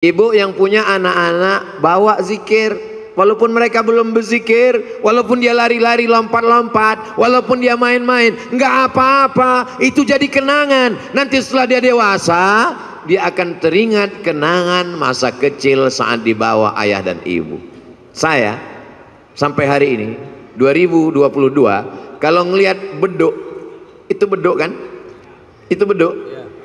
Ibu yang punya anak-anak bawa zikir, walaupun mereka belum berzikir, walaupun dia lari-lari lompat-lompat, walaupun dia main-main, nggak apa-apa, itu jadi kenangan. Nanti setelah dia dewasa, dia akan teringat kenangan masa kecil saat dibawa ayah dan ibu. Saya sampai hari ini 2022 kalau ngelihat beduk, itu beduk kan? Itu beduk,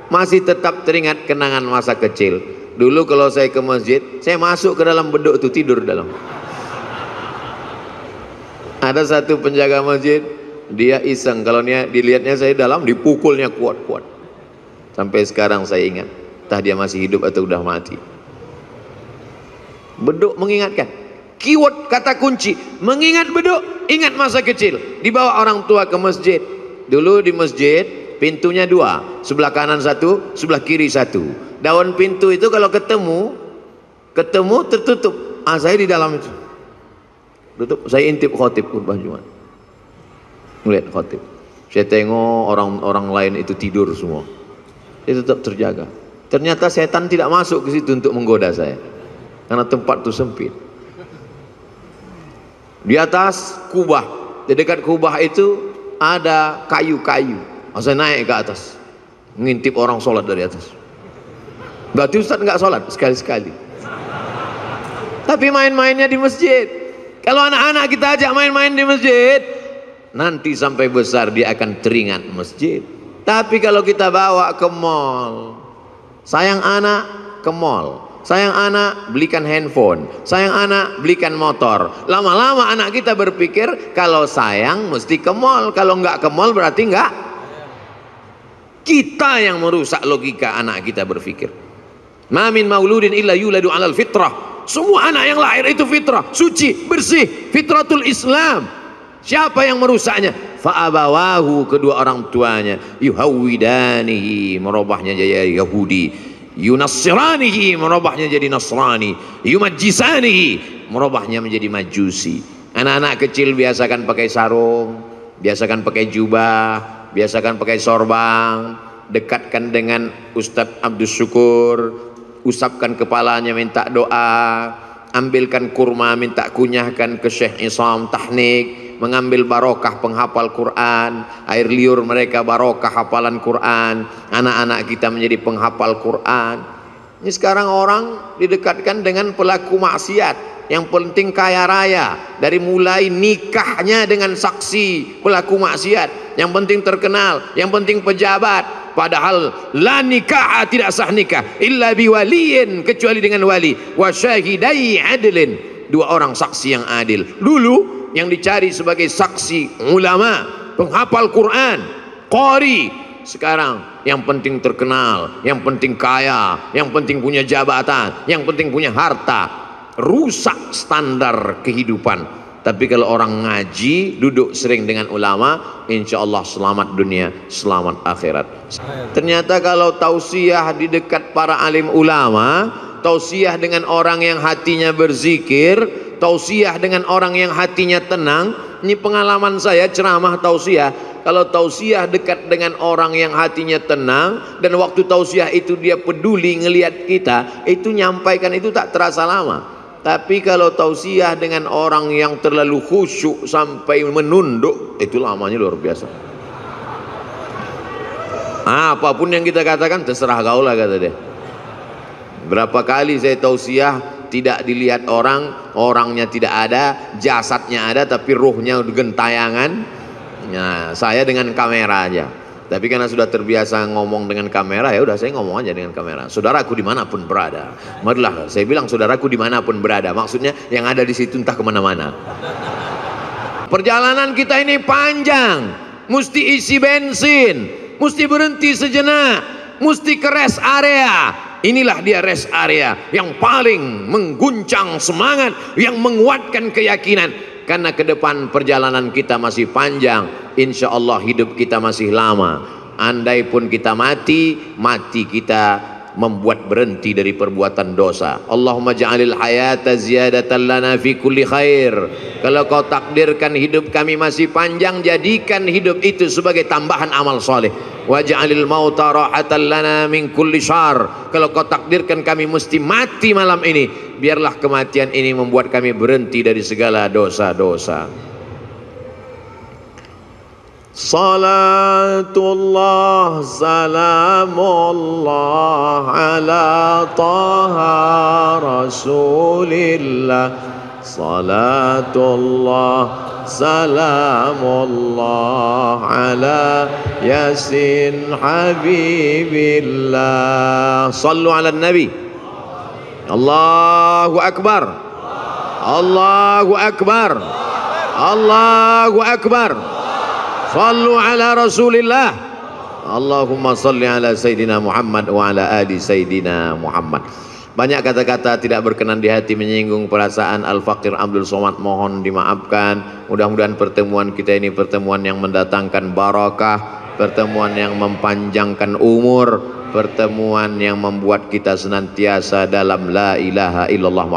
masih tetap teringat kenangan masa kecil. Dulu kalau saya ke masjid, saya masuk ke dalam beduk itu, tidur dalam. Ada satu penjaga masjid, dia iseng, kalau dilihatnya saya dalam, dipukulnya kuat-kuat. Sampai sekarang saya ingat, entah dia masih hidup atau udah mati. Beduk mengingatkan. Keyword kata kunci, mengingat beduk, ingat masa kecil. Dibawa orang tua ke masjid. Dulu di masjid, pintunya dua, sebelah kanan satu, sebelah kiri satu. Daun pintu itu kalau ketemu tertutup. Saya di dalam itu tutup. Saya intip khotib khutbah Jumat, melihat khotib. Saya tengok orang-orang lain itu tidur semua, dia tetap terjaga. Ternyata setan tidak masuk ke situ untuk menggoda saya, karena tempat itu sempit. Di atas kubah, di dekat kubah itu ada kayu-kayu. Saya naik ke atas, ngintip orang sholat dari atas. Berarti Ustaz nggak sholat sekali-sekali. Tapi main-mainnya di masjid. Kalau anak-anak kita ajak main-main di masjid, nanti sampai besar dia akan teringat masjid. Tapi kalau kita bawa ke mall, sayang anak ke mall, sayang anak belikan handphone, sayang anak belikan motor. Lama-lama anak kita berpikir kalau sayang mesti ke mall, kalau nggak ke mall berarti nggak. Kita yang merusak logika anak kita berpikir. Ma min mauludin illa yuladu 'alal fitrah. Semua anak yang lahir itu fitrah, suci, bersih, fitratul Islam. Siapa yang merusaknya? Fa abawahu, kedua orang tuanya, yuhawwidanihi, merubahnya jadi Yahudi, yunassiranihi, merubahnya jadi Nasrani, yumajjisanihi, merubahnya menjadi Majusi. Anak-anak kecil biasakan pakai sarung, biasakan pakai jubah, biasakan pakai sorban, dekatkan dengan Ustadz Abdus Syukur, usapkan kepalanya minta doa, ambilkan kurma minta kunyahkan ke Syekh Isam Tahnik, mengambil barokah penghafal Quran, air liur mereka barokah hafalan Quran, anak-anak kita menjadi penghafal Quran. Ini sekarang orang didekatkan dengan pelaku maksiat, yang penting kaya raya, dari mulai nikahnya dengan saksi pelaku maksiat, yang penting terkenal, yang penting pejabat. Padahal la nikah, tidak sah nikah illa biwaliyin, kecuali dengan wali, wa syahidai adlin, dua orang saksi yang adil. Dulu yang dicari sebagai saksi ulama, penghafal Quran, qari. Sekarang yang penting terkenal, yang penting kaya, yang penting punya jabatan, yang penting punya harta. Rusak standar kehidupan. Tapi kalau orang ngaji, duduk sering dengan ulama, insya Allah selamat dunia, selamat akhirat. Ternyata kalau tausiah di dekat para alim ulama, tausiah dengan orang yang hatinya berzikir, tausiah dengan orang yang hatinya tenang. Ini pengalaman saya ceramah tausiah. Kalau tausiah dekat dengan orang yang hatinya tenang, dan waktu tausiah itu dia peduli ngelihat kita, itu nyampaikan itu tak terasa lama. Tapi kalau tausiah dengan orang yang terlalu khusyuk sampai menunduk, itu lamanya luar biasa. Apapun yang kita katakan terserah kau lah, kata dia. Berapa kali saya tausiah tidak dilihat orang, orangnya tidak ada, jasadnya ada tapi ruhnya gentayangan. Nah, saya dengan kamera aja. Tapi karena sudah terbiasa ngomong dengan kamera, ya udah saya ngomong aja dengan kamera. Saudaraku dimanapun berada, marilah saya bilang saudaraku dimanapun berada. Maksudnya yang ada di situ entah kemana-mana. Perjalanan kita ini panjang, mesti isi bensin, mesti berhenti sejenak, mesti ke rest area. Inilah dia rest area yang paling mengguncang semangat, yang menguatkan keyakinan. Karena ke depan perjalanan kita masih panjang, insya Allah hidup kita masih lama. Andai pun kita mati, mati kita membuat berhenti dari perbuatan dosa. Allahumma ja'alil hayata ziyadatan lana fi kulli khair. Kalau kau takdirkan hidup kami masih panjang, jadikan hidup itu sebagai tambahan amal soleh. Waj'alil mauta rahatan lana min kulli syarr. Kalau kau takdirkan kami mesti mati malam ini, biarlah kematian ini membuat kami berhenti dari segala dosa-dosa. Salatullah salamullah ala taha rasulillah. Salatullah salamullah ala yasin habibillah. Sallu ala nabi. Allahu akbar, Allahu akbar, Allahu akbar. Sallu ala rasulillah. Allahumma salli ala Sayyidina Muhammad wa ala ali Sayyidina Muhammad. Banyak kata-kata tidak berkenan di hati menyinggung perasaan Al-Faqir Abdul Somad, mohon dimaafkan. Mudah-mudahan pertemuan kita ini pertemuan yang mendatangkan barakah, pertemuan yang mempanjangkan umur, pertemuan yang membuat kita senantiasa dalam la ilaha illallah.